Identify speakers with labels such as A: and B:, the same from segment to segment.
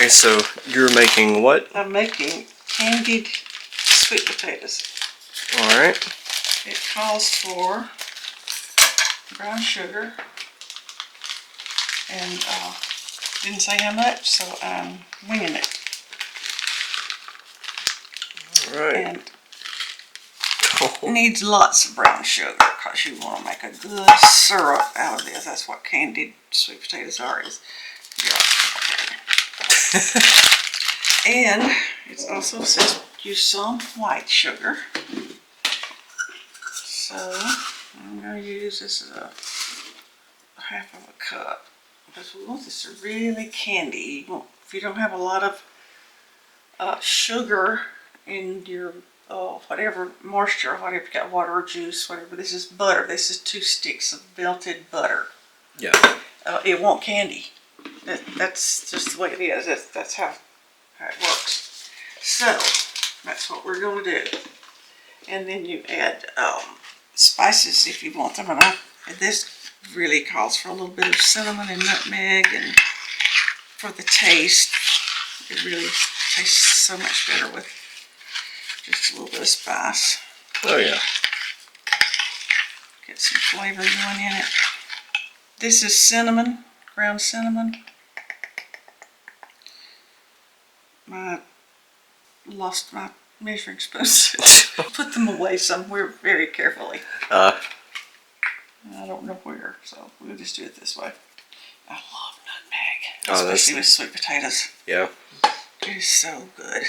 A: And so you're making what?
B: I'm making candied sweet potatoes.
A: Alright.
B: It calls for brown sugar, and didn't say how much, so I'm winging it.
A: Alright.
B: And it needs lots of brown sugar because you want to make a good syrup out of this. That's what candied sweet potatoes are. And it also says use some white sugar. So I'm going to use this as a half of a cup because we want this to really candy. If you don't have a lot of sugar in your whatever moisture, whatever you got, water or juice, whatever. This is butter. This is 2 sticks of melted butter.
A: Yeah.
B: It won't candy. That's just the way it is. That's how it works. So that's what we're going to do. And then you add spices if you want them. And this really calls for a little bit of cinnamon and nutmeg, and for the taste, it really tastes so much better with just a little bit of spice.
A: Oh yeah.
B: Get some flavor going in it. This is cinnamon, ground cinnamon. I lost my measuring spoons. Put them away somewhere very carefully. I don't know where, so we'll just do it this way. I love nutmeg, especially with sweet potatoes.
A: Yeah.
B: It is so good.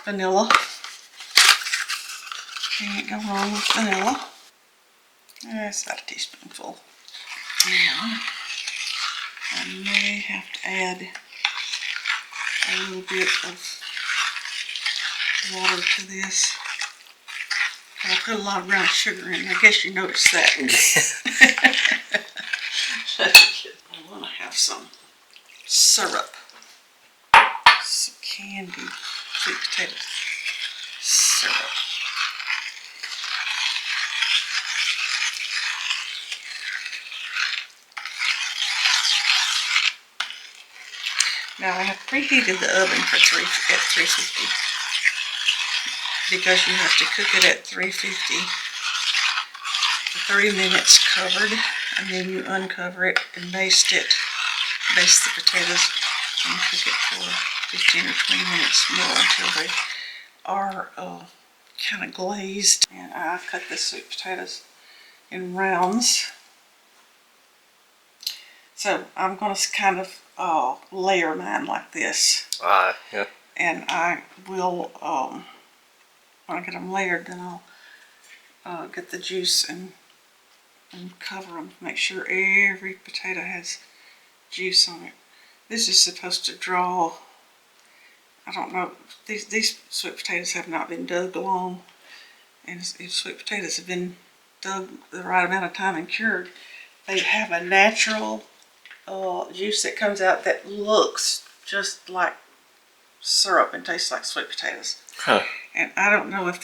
B: Vanilla. Can't go wrong with vanilla. That's about a teaspoonful. Now, I may have to add a little bit of water to this. I put a lot of brown sugar in. I guess you noticed that. I want to have some syrup. Some candied sweet potato syrup. Now I have preheated the oven for 350 because you have to cook it at 350 for 30 minutes covered, and then you uncover it and baste the potatoes, and cook it for 15 or 20 minutes more until they are kind of glazed. And I cut the sweet potatoes in rounds. So I'm going to kind of layer mine like this.
A: Yeah.
B: And I will, when I get them layered, then I'll get the juice and cover them. Make sure every potato has juice on it. This is supposed to draw, I don't know, these sweet potatoes have not been dug long. And if sweet potatoes have been dug the right amount of time and cured, they have a natural juice that comes out that looks just like syrup and tastes like sweet potatoes.
A: Huh.
B: And I don't know if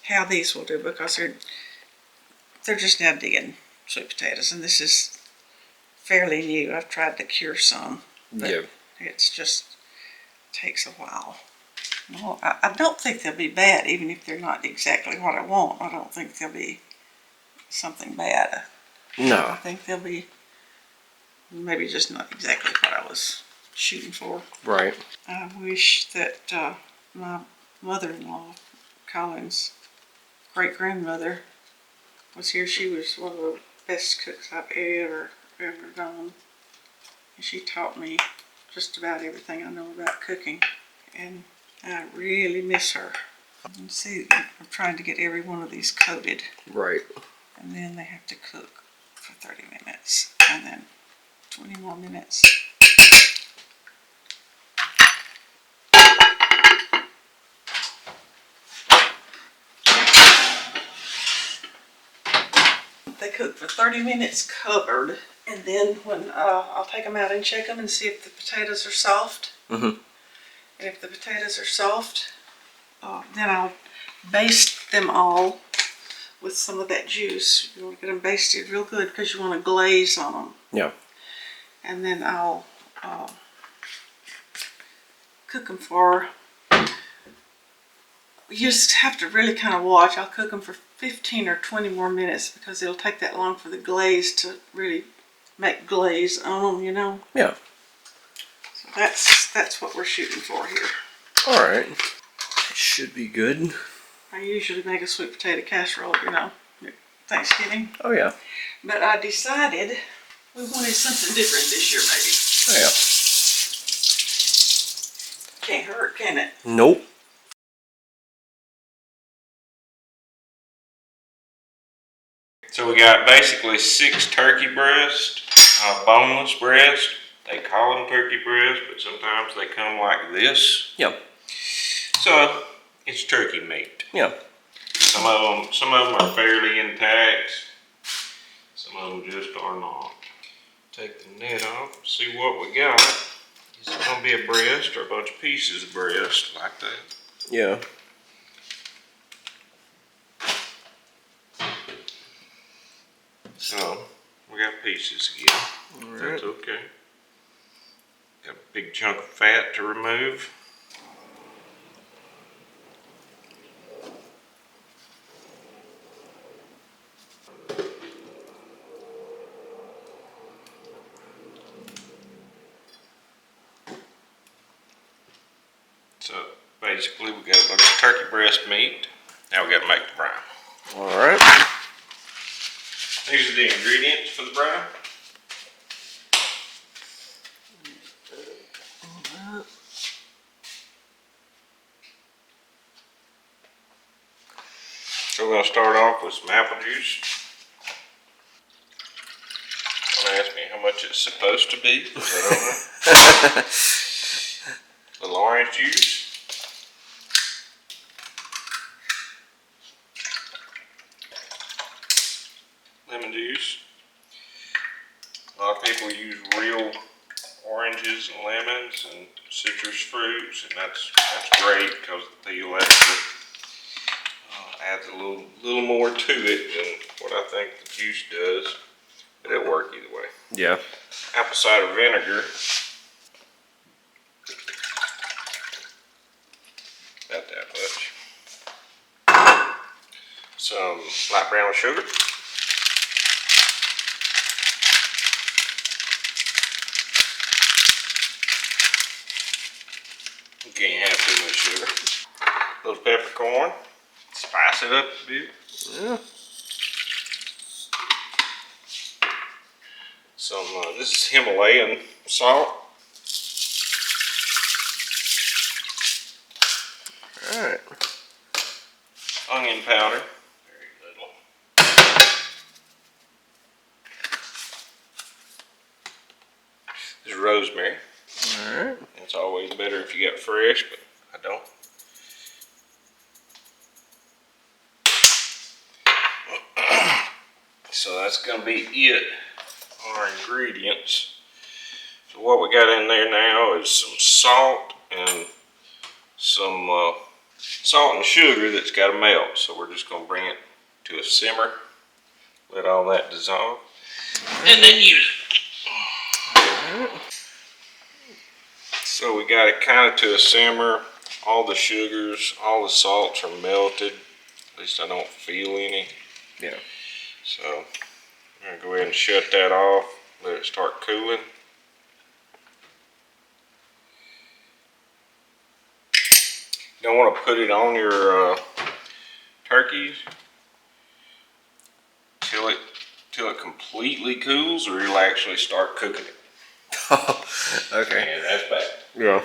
B: how these will do, because they're just now digging sweet potatoes, and this is fairly new. I've tried to cure some, but it's just takes a while. Well, I don't think they'll be bad, even if they're not exactly what I want. I don't think they'll be something bad.
A: No.
B: I think they'll be maybe just not exactly what I was shooting for.
A: Right.
B: I wish that my mother-in-law, Colin's great-grandmother, was here. She was one of the best cooks I've ever known. And she taught me just about everything I know about cooking. And I really miss her. And see, I'm trying to get every one of these coated.
A: Right.
B: And then they have to cook for 30 minutes. And then 20 more minutes. They cook for 30 minutes covered, and then when I'll take them out and check them and see if the potatoes are soft.
A: Mm-hmm.
B: And if the potatoes are soft, then I'll baste them all with some of that juice. You want to get them basted real good because you want to glaze on them.
A: Yeah.
B: And then I'll cook them for, you just have to really kind of watch. I'll cook them for 15 or 20 more minutes because it'll take that long for the glaze to really make glaze on them, you know.
A: Yeah.
B: So that's what we're shooting for here.
A: All right. It should be good.
B: I usually make a sweet potato casserole, you know, Thanksgiving.
A: Oh yeah.
B: But I decided we wanted something different this year, maybe.
A: Oh yeah.
B: Can't hurt, can it?
A: Nope.
C: So we got basically 6 turkey breasts, boneless breast. They call them turkey breasts, but sometimes they come like this.
A: Yeah.
C: So it's turkey meat.
A: Yeah.
C: Some of them are fairly intact. Some of them just are not. Take the net off, see what we got. Is it gonna be a breast or a bunch of pieces of breast like that?
A: Yeah.
C: So we got pieces again.
A: All right.
C: That's okay. Got a big chunk of fat to remove. So basically we got a bunch of turkey breast meat. Now we got to make the brine.
A: All right.
C: These are the ingredients for the brine. So we're going to start off with some apple juice. Don't ask me how much it's supposed to be, because I don't know. A little orange juice. Lemon juice. A lot of people use real oranges and lemons and citrus fruits, and that's great because the peel actually adds a little more to it than what I think the juice does, but it'll work either way.
A: Yeah.
C: Apple cider vinegar, about that much. Some light brown sugar. You can't have too much sugar. A little peppercorn. Spice it up a bit.
A: Yeah.
C: Some, this is Himalayan salt.
A: All right.
C: Onion powder. Very little. This is rosemary.
A: All right.
C: It's always better if you get fresh, but I don't. So that's going to be it on our ingredients. So what we got in there now is some salt and some salt and sugar that's got to melt. So we're just going to bring it to a simmer, let all that dissolve, and then use it. So we got it kind of to a simmer. All the sugars, all the salts are melted. At least I don't feel any.
A: Yeah.
C: So I'm going to go ahead and shut that off, let it start cooling. You don't want to put it on your turkeys till it completely cools, or you'll actually start cooking it.
A: Okay.
C: And that's bad.
A: Yeah.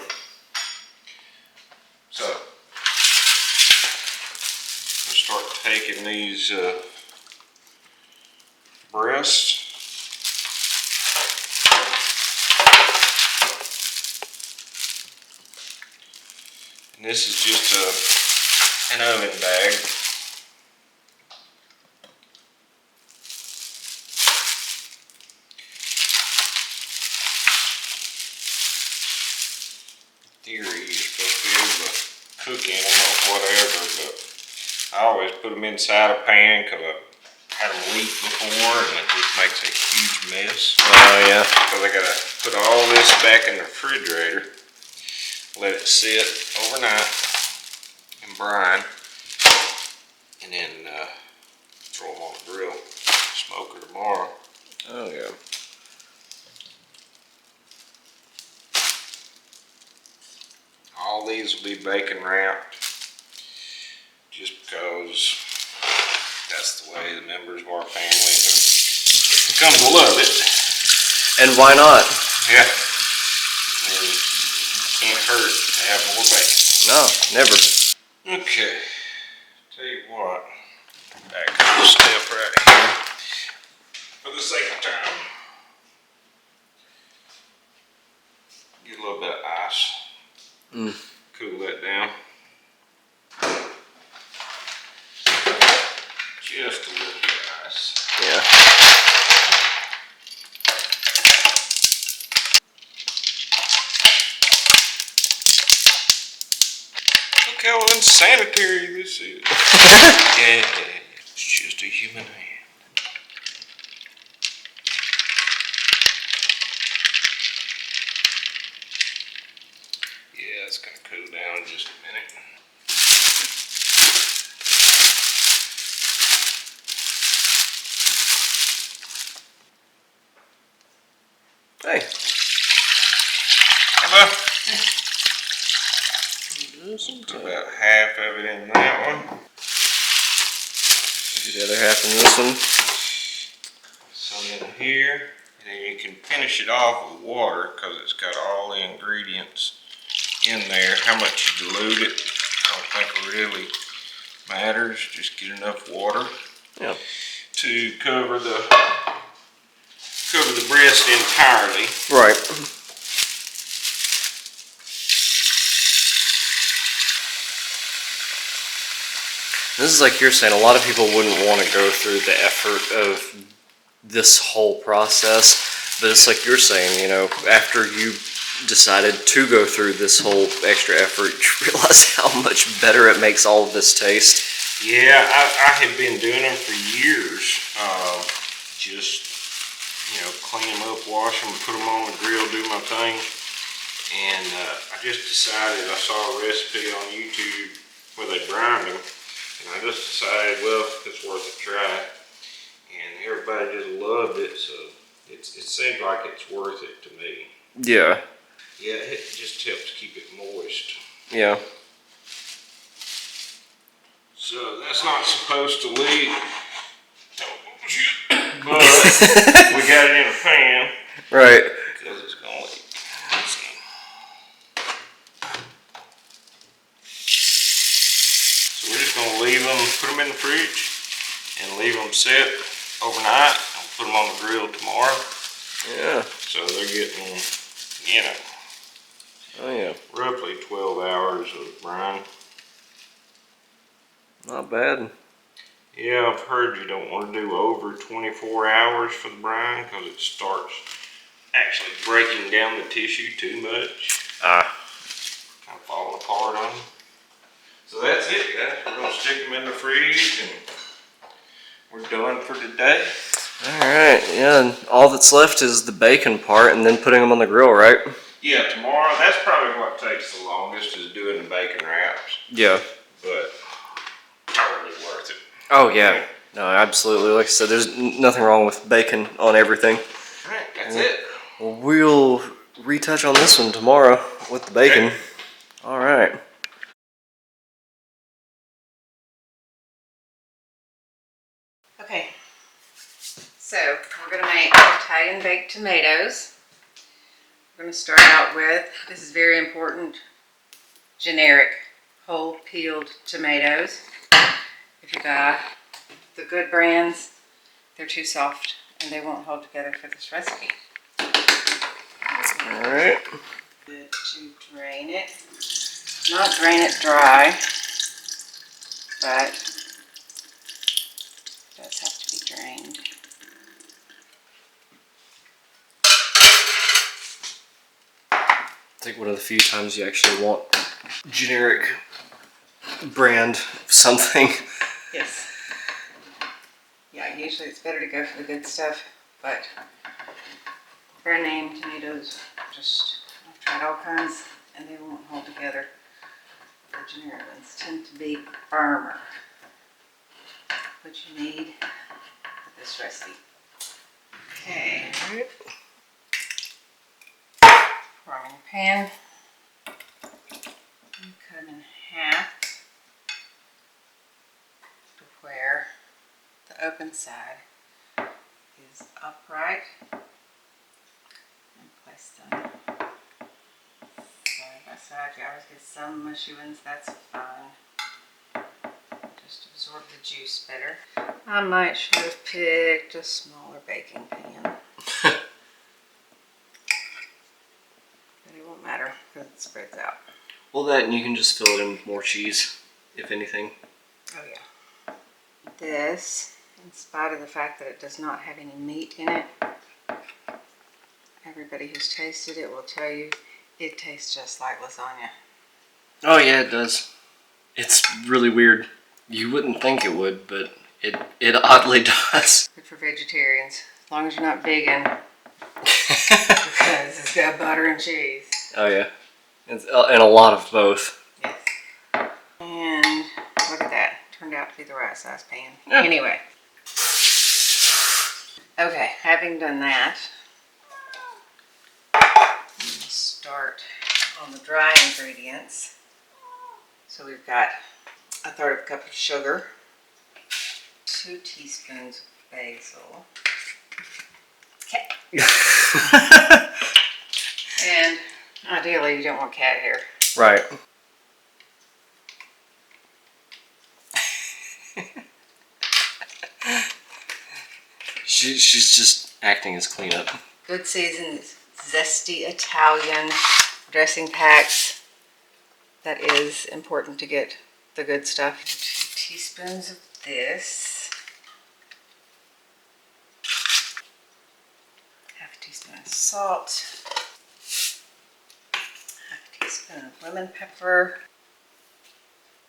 C: So we'll start taking these breasts. And this is just an oven bag. Theory, you're supposed to be able to cook in them or whatever, but I always put them inside a pan because I've had them leak before and it just makes a huge mess.
A: Oh yeah.
C: Because I gotta put all this back in the refrigerator. let it sit overnight in brine, and then throw them on the grill, smoker tomorrow.
A: Oh yeah.
C: All these will be bacon wrapped, just because that's the way the members of our family have come to love it.
A: And why not?
C: Yeah. And can't hurt to have more bacon.
A: No, never.
C: Okay. Tell you what, back up a step right here. For the sake of time, get a little bit of ice. Cool that down. Just a little bit of ice.
A: Yeah.
C: Look how unsanitary this is. Yeah, it's just a human hand. Yeah, it's gonna cool down in just a minute.
A: Hey.
C: Hey, bud.
A: Put
C: Put about half of it in that one.
A: the other half in this one.
C: Some in here. And then you can finish it off with water because it's got all the ingredients in there. How much you dilute it, I don't think really matters. Just get enough water to cover the breast entirely.
A: Right. This is like you're saying, a lot of people wouldn't want to go through the effort of this whole process, but it's like you're saying, you know, after you decided to go through this whole extra effort, you realize how much better it makes all of this taste.
C: Yeah, I have been doing them for years. Just, you know, clean them up, wash them, put them on the grill, do my thing. And I just decided, I saw a recipe on YouTube where they brined them. And I just decided, well, it's worth a try. And everybody just loved it, so it seems like it's worth it to me.
A: Yeah.
C: Yeah, it just helps keep it moist.
A: Yeah.
C: So that's not supposed to leak. But we got it in a pan.
A: Right.
C: Because it's going to leak. So we're just going to leave them, put them in the fridge, and leave them set overnight. And put them on the grill tomorrow.
A: Yeah.
C: So they're getting, you know,
A: Oh yeah.
C: roughly 12 hours of brine.
A: Not bad.
C: Yeah, I've heard you don't want to do over 24 hours for the brine because it starts actually breaking down the tissue too much. Kind of falling apart on you. So that's it, guys. We're going to stick them in the fridge and we're done for today.
A: Alright, yeah, and all that's left is the bacon part and then putting them on the grill, right?
C: Yeah, tomorrow, that's probably what takes the longest is doing the bacon wraps.
A: Yeah.
C: But totally worth it.
A: Oh yeah. No, absolutely. Like I said, there's nothing wrong with bacon on everything.
C: Alright, that's it.
A: Well, we'll retouch on this one tomorrow with the bacon.
C: Okay.
A: Alright.
D: Okay, so we're going to make Italian baked tomatoes. We're going to start out with, this is very important, generic whole peeled tomatoes. If you buy the good brands, they're too soft and they won't hold together for this recipe.
A: Alright.
D: Good to drain it. Not drain it dry, but it does have to be drained.
A: I think one of the few times you actually want generic brand something.
D: Yes. Yeah, usually it's better to go for the good stuff, but brand name tomatoes, I've tried all kinds, and they won't hold together. The generic ones tend to be firmer. What you need for this recipe. Okay. Pour them in your pan. And cut them in half to where the open side is upright. And place them side by side. You always get some mushy ones, that's fine. Just absorb the juice better. I might should have picked a smaller baking pan. But it won't matter because it spreads out.
A: Well, that and you can just fill it in with more cheese, if anything.
D: Oh yeah. This, in spite of the fact that it does not have any meat in it, everybody who's tasted it will tell you it tastes just like lasagna.
A: Oh yeah, it does. It's really weird. You wouldn't think it would, but it oddly does.
D: Good for vegetarians, as long as you're not vegan, because it's got butter and cheese.
A: Oh yeah, and a lot of both.
D: Yes. And look at that, turned out to be the right size pan.
A: Yeah.
D: Anyway. Okay, having done that, I'm going to start on the dry ingredients. So we've got 1/3 cup of sugar, 2 teaspoons of basil, okay. And ideally you don't want cat hair.
A: Right. She's just acting as cleanup.
D: Good seasoned, zesty Italian dressing packs. That is important to get the good stuff. 2 teaspoons of this. 1/2 teaspoon of salt. 1/2 teaspoon of lemon pepper.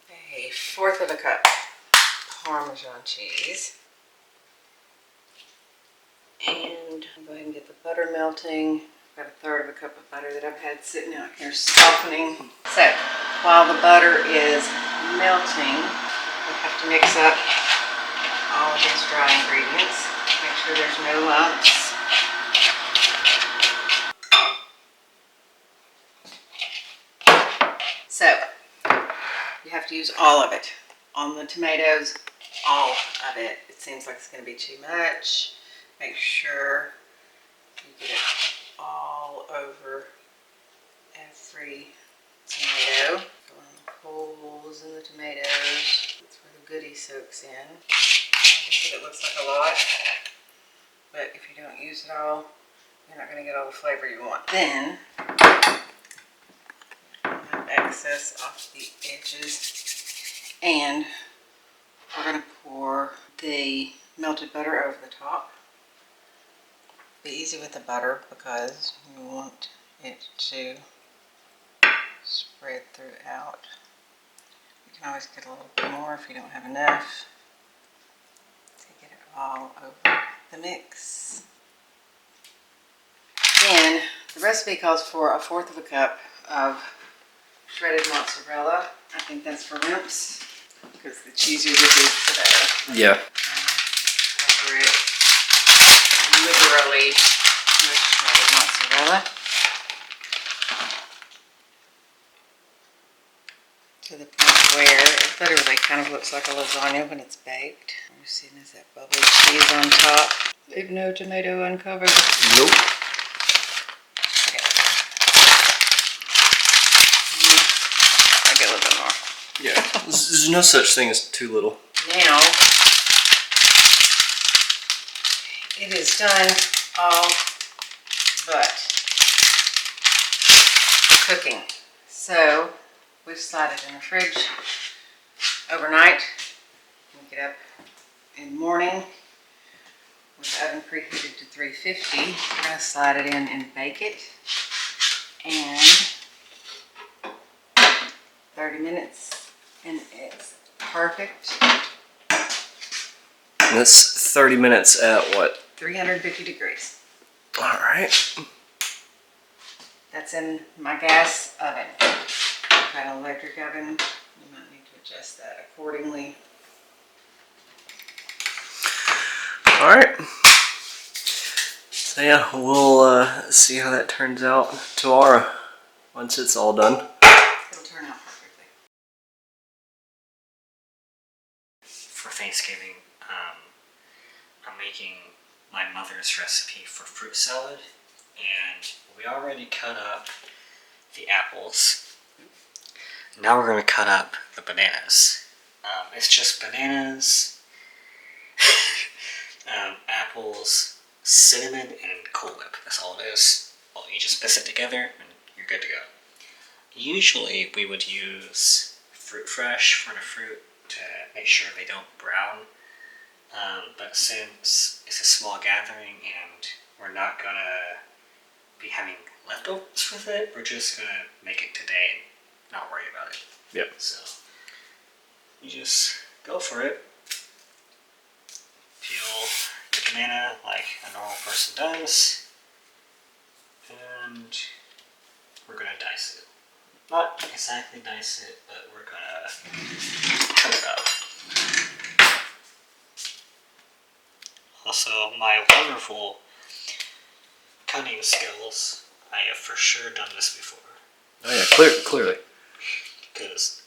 D: 1/4 cup Parmesan cheese. And I'll go ahead and get the butter melting. I've got 1/3 cup of butter that I've had sitting out here softening. So while the butter is melting, we have to mix up all of these dry ingredients. Make sure there's no lumps. So you have to use all of it. On the tomatoes, all of it. It seems like it's going to be too much. Make sure you get it all over every tomato. Fill in the holes in the tomatoes. That's where the goodie soaks in. Like I said, it looks like a lot, but if you don't use it all, you're not going to get all the flavor you want. Then, have excess off the edges, and we're going to pour the melted butter over the top. Be easy with the butter because you want it to spread throughout. You can always get a little bit more if you don't have enough to get it all over the mix. Then the recipe calls for 1/4 cup of shredded mozzarella. I think that's for rimps because the cheesier the is, the better.
A: Yeah.
D: Cover it liberally with shredded mozzarella to the point where it literally kind of looks like a lasagna when it's baked. You're seeing is that bubbly cheese on top. Leave no tomato uncovered.
A: Nope.
D: Okay. I'll get a little bit more.
A: Yeah. There's no such thing as too little.
D: Now, it is done all but cooking. So we slide it in the fridge overnight. We get up in the morning with the oven preheated to 350. We're going to slide it in and bake it. And 30 minutes and it's perfect.
A: And that's 30 minutes at what?
D: 350 degrees.
A: All right.
D: That's in my gas oven. I've got an electric oven. You might need to adjust that accordingly.
A: All right. So yeah, we'll see how that turns out tomorrow once it's all done.
D: It'll turn out perfectly.
E: For Thanksgiving, I'm making my mother's recipe for fruit salad, and we already cut up the apples. Now we're going to cut up the bananas. It's just bananas, apples, cinnamon, and Cool Whip. That's all it is. Well, you just mix it together and you're good to go. Usually we would use Fruit Fresh for the fruit to make sure they don't brown. But since it's a small gathering and we're not gonna be having leftovers with it, we're just gonna make it today and not worry about it.
A: Yep.
E: So you just go for it. Peel the banana like a normal person does, and we're gonna dice it. Not exactly dice it, but we're gonna cut it up. Also, my wonderful cutting skills, I have for sure done this before.
A: Oh yeah, clearly.
E: Because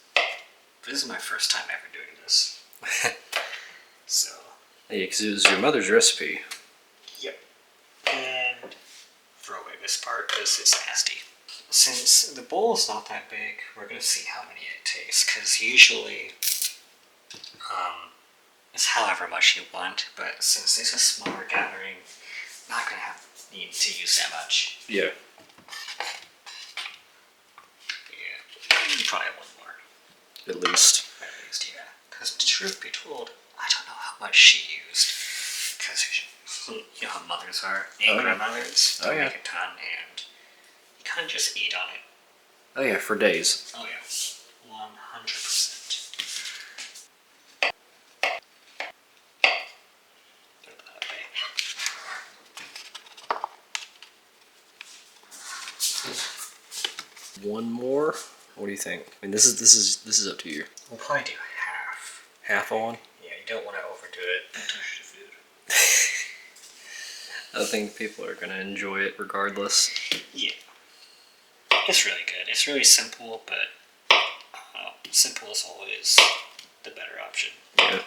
E: this is my first time ever doing this. So,
A: Yeah, because it was your mother's recipe.
E: yep. And throw away this part because it's nasty. Since the bowl is not that big, we're going to see how many it takes. Because usually, it's however much you want. But since it's a smaller gathering, I'm not going to need to use that much.
A: Yeah.
E: Yeah, probably one more.
A: At least.
E: At least, yeah. Because the truth be told, I don't know how much she used. Because you know how mothers are, and
A: Oh, yeah.
E: grandmothers.
A: Oh,
E: They
A: yeah.
E: make a ton, and you kind of just eat on it.
A: Oh yeah, for days.
E: Oh yeah, 100%. Put it that way.
A: One more. What do you think? I mean, this is up to you.
E: We'll probably do half.
A: Half on.
E: Yeah, you don't want to overdo it. Don't touch the food.
A: I think people are gonna enjoy it regardless.
E: Yeah. It's really good. It's really simple, but simple is always the better option.
A: Yeah.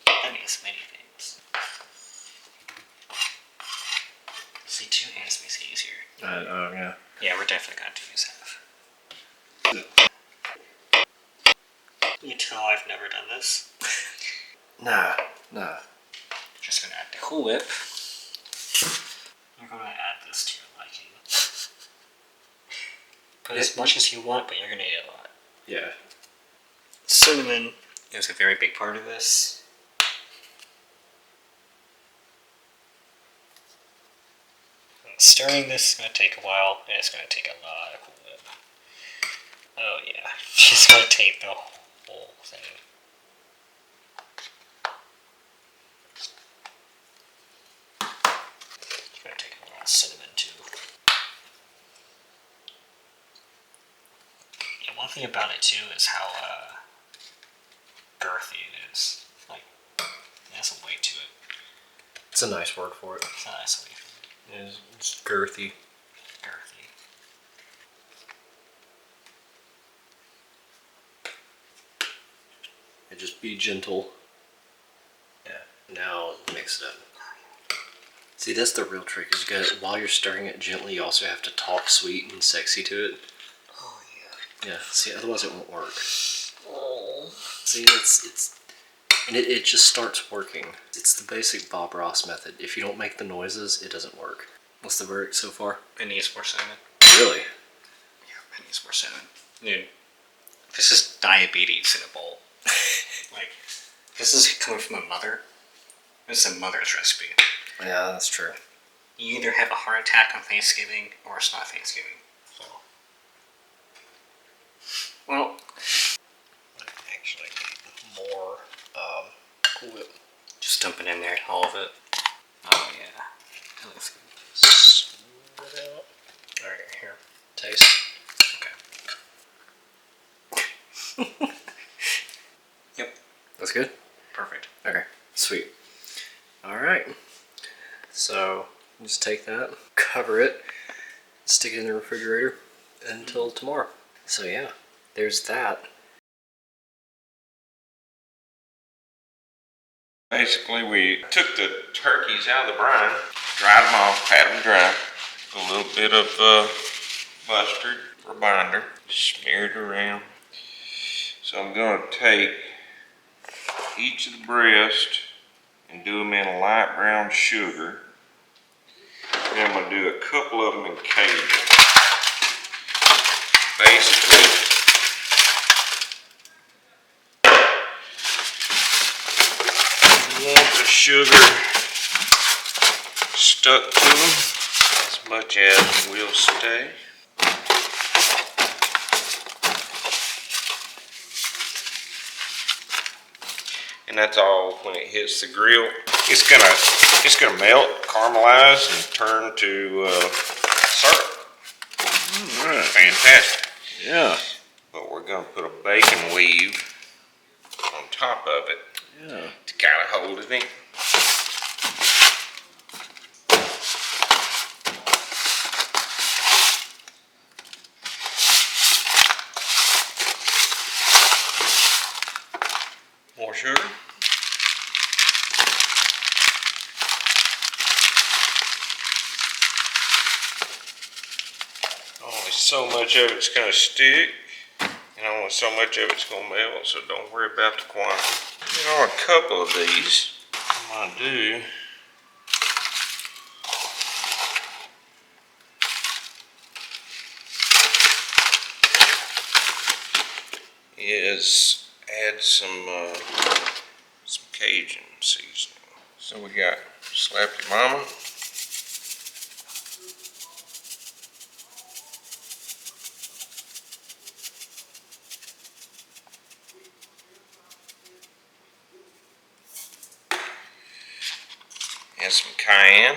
E: That means many things. See, 2 hands makes it easier.
A: Yeah.
E: Yeah, we're definitely going to use half. You tell I've never done this.
A: Nah.
E: Just gonna add the Cool Whip. You're gonna add this to your liking. Put as much as you want, but you're gonna eat a lot.
A: Yeah.
E: Cinnamon is a very big part of this. Stirring this is gonna take a while, and it's gonna take a lot of Cool Whip. Oh yeah, she's gonna take the whole thing. It's gonna take a lot of cinnamon too. Yeah, one thing about it too is how girthy it is. Like, it has some weight to it.
A: It's a nice word for it.
E: It's a nice weight for it.
A: It's girthy.
E: Girthy.
A: And just be gentle. Yeah. Now mix it up. See, that's the real trick. Is you got while you're stirring it gently, you also have to talk sweet and sexy to it.
E: Oh yeah.
A: Yeah. See, otherwise it won't work.
E: Oh.
A: See, it just starts working. It's the basic Bob Ross method. If you don't make the noises, it doesn't work. What's the verdict so far?
E: It needs more cinnamon.
A: Really?
E: Yeah, it needs more cinnamon. Dude, this is diabetes in a bowl. Like, this is coming from a mother. This is a mother's recipe.
A: Yeah, that's true.
E: You either have a heart attack on Thanksgiving, or it's not Thanksgiving. So, well, I actually need more Cool Whip. Just dump it in there, all of it. Oh yeah, that looks good.
A: Smooth it out. All right, here, taste.
E: Okay. Yep.
A: That's good.
E: Perfect.
A: Okay, sweet. All right, so just take that, cover it, stick it in the refrigerator until tomorrow. So yeah, there's that.
C: Basically, we took the turkeys out of the brine, dried them off, pat them dry, a little bit of mustard or binder, smeared around. So I'm going to take each of the breasts and do them in a light brown sugar. Then I'm going to do a couple of them in Cajun. Basically, you want the sugar stuck to them as much as will stay. And that's all when it hits the grill. It's gonna melt, caramelize, and turn to syrup.
A: All right.
C: Fantastic.
A: Yeah.
C: But we're gonna put a bacon weave on top of it
A: Yeah.
C: to kind of hold it in. More sugar. Only so much of it's going to stick, and only so much of it's going to melt, so don't worry about the quantity. There are a couple of these I'm going to do. Is add some Cajun seasoning. So we got Slap Your Mama. And some cayenne.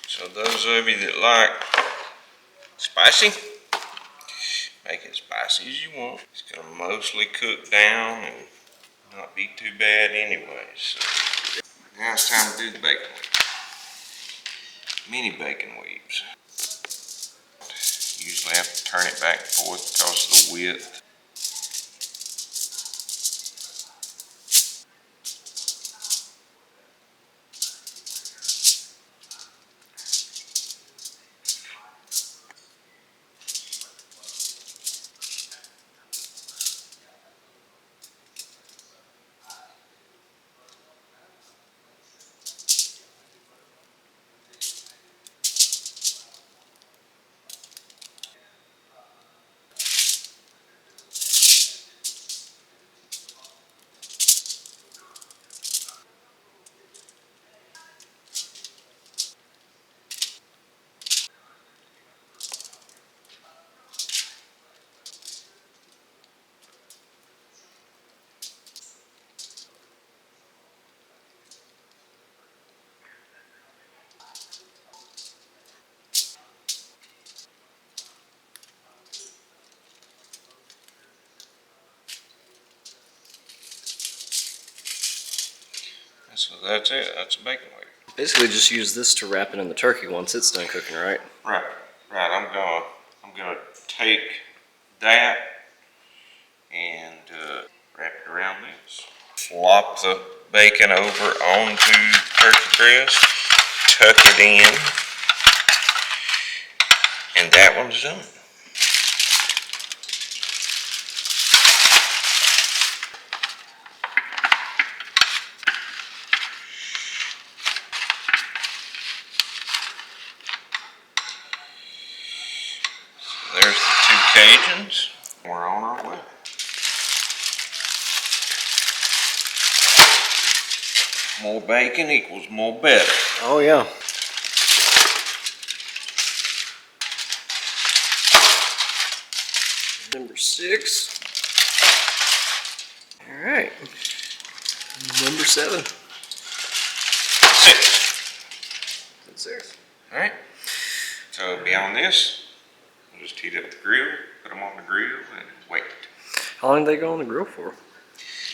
C: So those of you that like spicy, make it spicy as you want. It's gonna mostly cook down and not be too bad anyway. So now it's time to do the bacon weave. Mini bacon weaves. Usually have to turn it back and forth because of the width. So that's it. That's a bacon weave.
A: Basically, just use this to wrap it in the turkey once it's done cooking, right?
C: Right. I'm gonna take that and wrap it around this. Flop the bacon over onto turkey breast, tuck it in, and that one's done. There's the two Cajuns. We're on our way. More bacon equals more better.
A: Oh yeah. Number 6. All right. Number 7.
C: 6.
A: That's 6.
C: All right. So beyond this, we'll just heat up the grill, put them on the grill, and wait.
A: How long do they go on the grill for?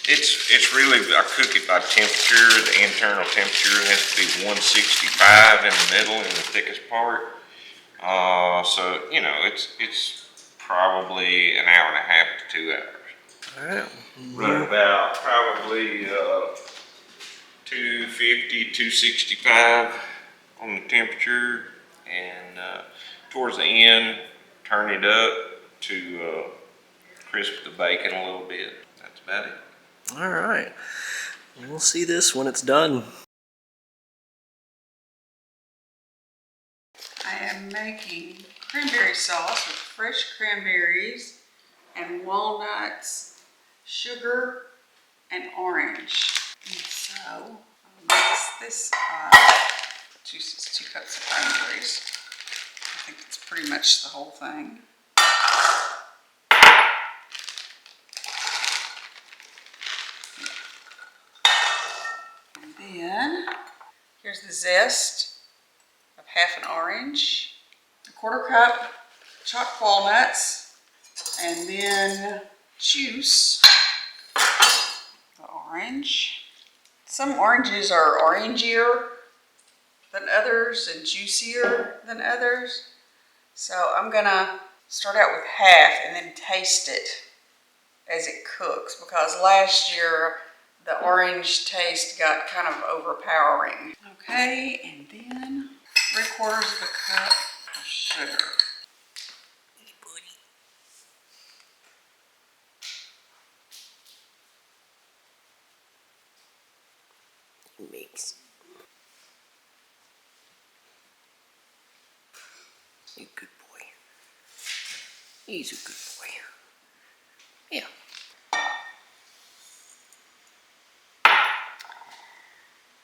C: It's really, I cook it by temperature. The internal temperature has to be 165 in the middle, in the thickest part. So you know, it's probably an hour and a half to 2 hours.
A: All right.
C: Run about probably 250, 265 on the temperature, and towards the end, turn it up to crisp the bacon a little bit. That's about it.
A: All right. We'll see this when it's done.
B: I am making cranberry sauce with fresh cranberries and walnuts, sugar, and orange. And so I'll mix this up. 2 cups of cranberries. I think it's pretty much the whole thing. And then here's the zest of half an orange, a 1/4 cup chopped walnuts, and then juice the orange. Some oranges are orangier than others and juicier than others. So I'm gonna start out with half and then taste it as it cooks, because last year the orange taste got kind of overpowering. Okay, and then 3/4 of a cup of sugar.
A: Mix. You good boy. He's a good boy. Yeah.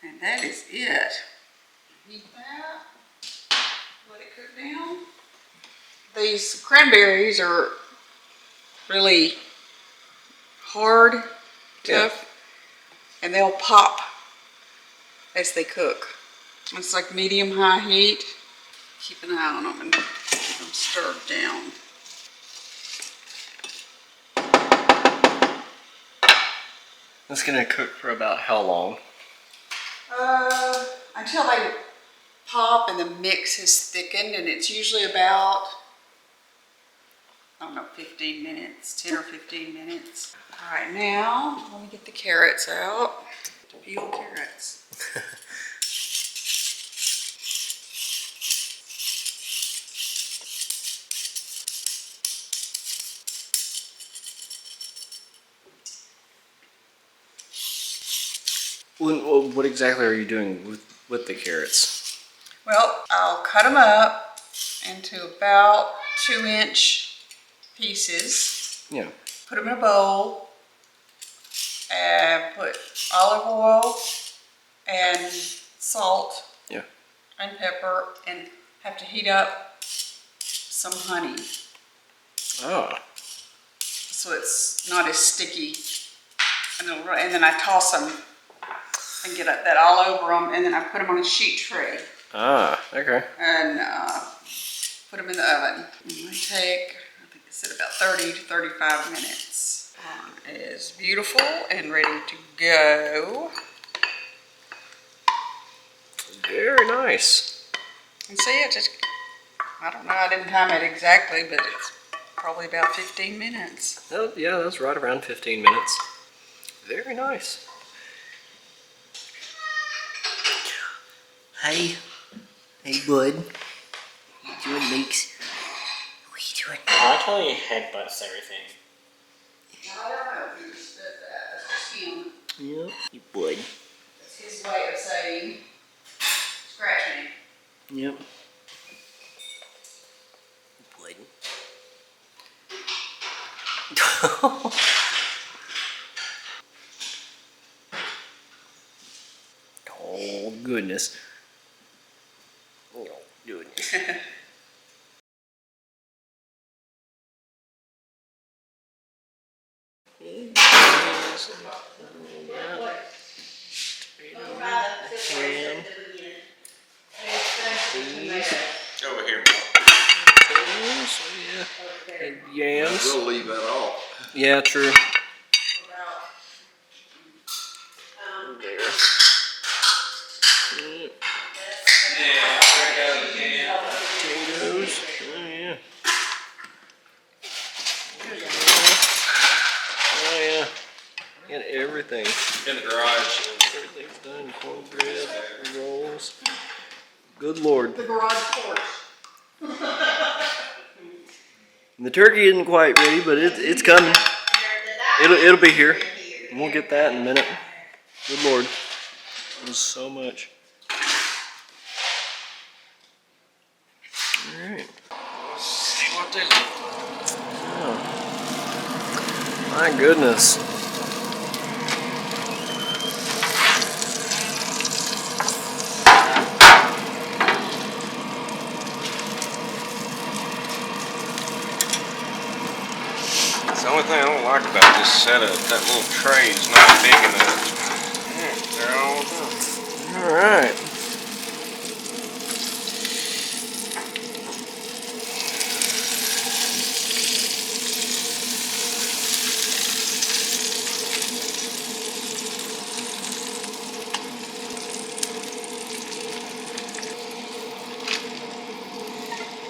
B: And that is it. Heat that. Let it cook down. These cranberries are really hard, tough, and they'll pop as they cook. It's like medium-high heat. Keep an eye on them and keep them stirred down.
A: It's gonna cook for about how long?
B: Until they pop and the mix has thickened, and it's usually about, I don't know, 15 minutes, 10 or 15 minutes. All right, now let me get the carrots out. To peel carrots.
A: What exactly are you doing with the carrots?
B: Well, I'll cut them up into about 2-inch pieces.
A: Yeah.
B: Put them in a bowl and put olive oil and salt
A: Yeah.
B: and pepper, and have to heat up some honey
A: Oh.
B: so it's not as sticky. And then I toss them and get that all over them, and then I put them on a sheet tray
A: Ah. Okay.
B: and put them in the oven. And they take, I think it said about 30 to 35 minutes. It is beautiful and ready to go.
A: Very nice.
B: And see, it just, I don't know, I didn't time it exactly, but it's probably about 15 minutes.
A: Oh, yeah, that's right around 15 minutes. Very nice. Hey. Hey, bud. What you doing, Meeks? What you doing?
E: I like how he headbutts everything.
B: I don't know if he just did that. That's just him.
A: Yep. You bud.
B: That's his way of saying, scratch me.
A: Yep. Bud. goodness. Oh, goodness. Ham. These.
C: Over here,
A: Potatoes, yeah. And yams.
C: we'll leave that off.
A: Yeah, true. There. Potatoes. Oh, yeah. Oh, yeah. And everything.
C: In the garage.
A: Everything's done. Cornbread, rolls. Good Lord.
B: The garage porch.
A: And the turkey isn't quite ready, but it's coming. It'll be here. And we'll get that in a minute. Good Lord. There's so much. Alright.
C: Let's see what they look like.
A: Oh. My goodness.
C: The only thing I don't like about this setup, that little tray is not big enough. Yeah, they're all done.
A: Alright.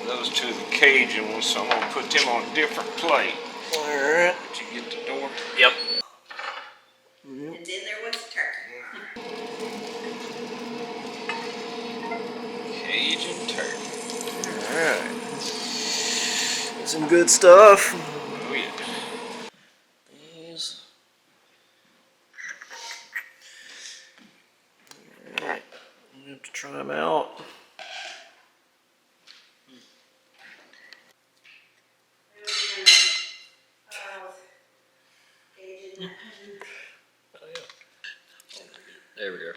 C: Those two are the Cajun ones, so I'm gonna put them on a different plate.
A: Alright.
C: Did you get the door?
A: Yep.
D: And then there was turkey.
C: Cajun turkey.
A: Alright. Some good stuff.
C: Oh yeah.
A: These. Alright. I'm gonna have to try them out. There we go.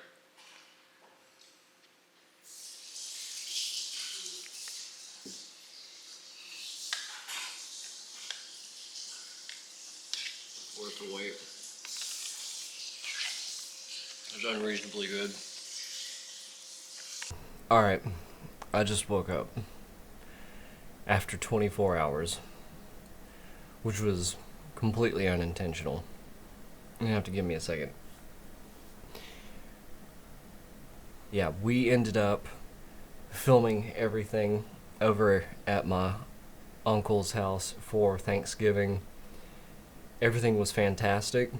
A: Worth the wait. It's unreasonably good. Alright, I just woke up after 24 hours, which was completely unintentional. You're gonna have to give me a second. Yeah, we ended up filming everything over at my uncle's house for Thanksgiving. Everything was fantastic,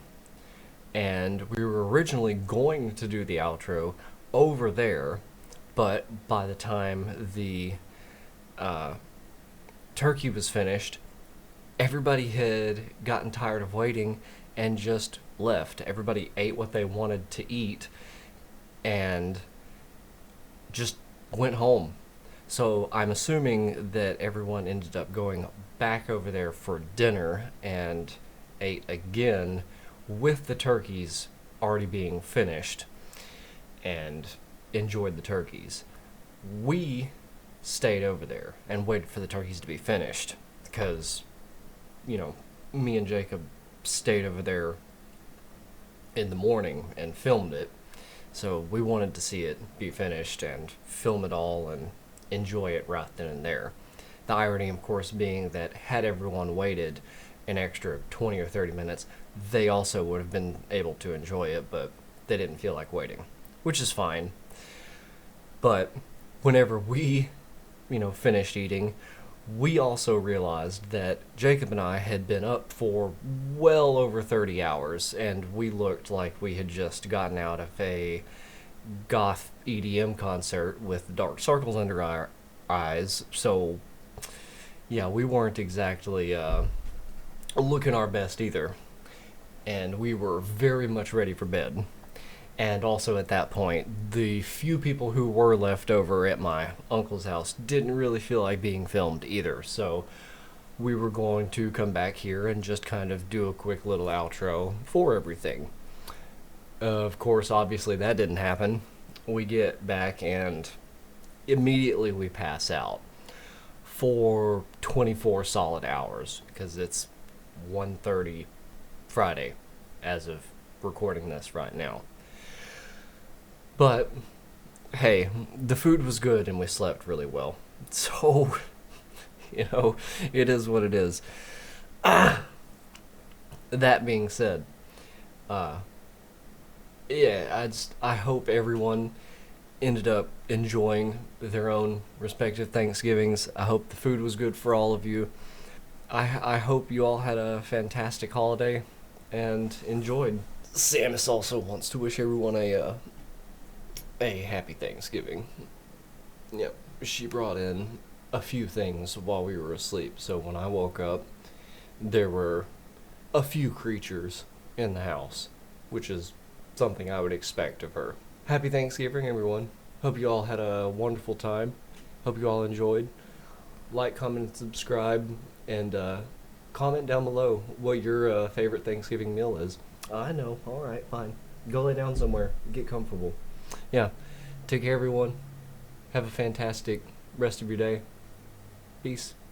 A: and we were originally going to do the outro over there, but by the time the turkey was finished, everybody had gotten tired of waiting and just left. Everybody ate what they wanted to eat and just went home. So I'm assuming that everyone ended up going back over there for dinner and ate again with the turkeys already being finished and enjoyed the turkeys. We stayed over there and waited for the turkeys to be finished because, you know, me and Jacob stayed over there in the morning and filmed it. So we wanted to see it be finished and film it all and enjoy it right then and there. The irony, of course, being that had everyone waited an extra 20 or 30 minutes, they also would have been able to enjoy it, but they didn't feel like waiting, which is fine. But whenever we, finished eating, we also realized that Jacob and I had been up for well over 30 hours, and we looked like we had just gotten out of a goth EDM concert with dark circles under our eyes. So, yeah, we weren't exactly looking our best either, and we were very much ready for bed. And also at that point, the few people who were left over at my uncle's house didn't really feel like being filmed either, so we were going to come back here and just kind of do a quick little outro for everything. Of course, obviously that didn't happen. we get back and immediately we pass out for 24 solid hours because it's 1:30 Friday as of recording this right now. But hey, the food was good and we slept really well. So, it is what it is. That being said, I hope everyone ended up enjoying their own respective Thanksgivings. I hope the food was good for all of you. I hope you all had a fantastic holiday and enjoyed. Samus also wants to wish everyone a happy Thanksgiving. Yep, she brought in a few things while we were asleep, so when I woke up, there were a few creatures in the house, which is something I would expect of her. Happy Thanksgiving, everyone. Hope you all had a wonderful time. Hope you all enjoyed. Like, comment, and subscribe, and comment down below what your favorite Thanksgiving meal is. I know. Alright, fine. Go lay down somewhere. Get comfortable. Yeah. Take care, everyone. Have a fantastic rest of your day. Peace.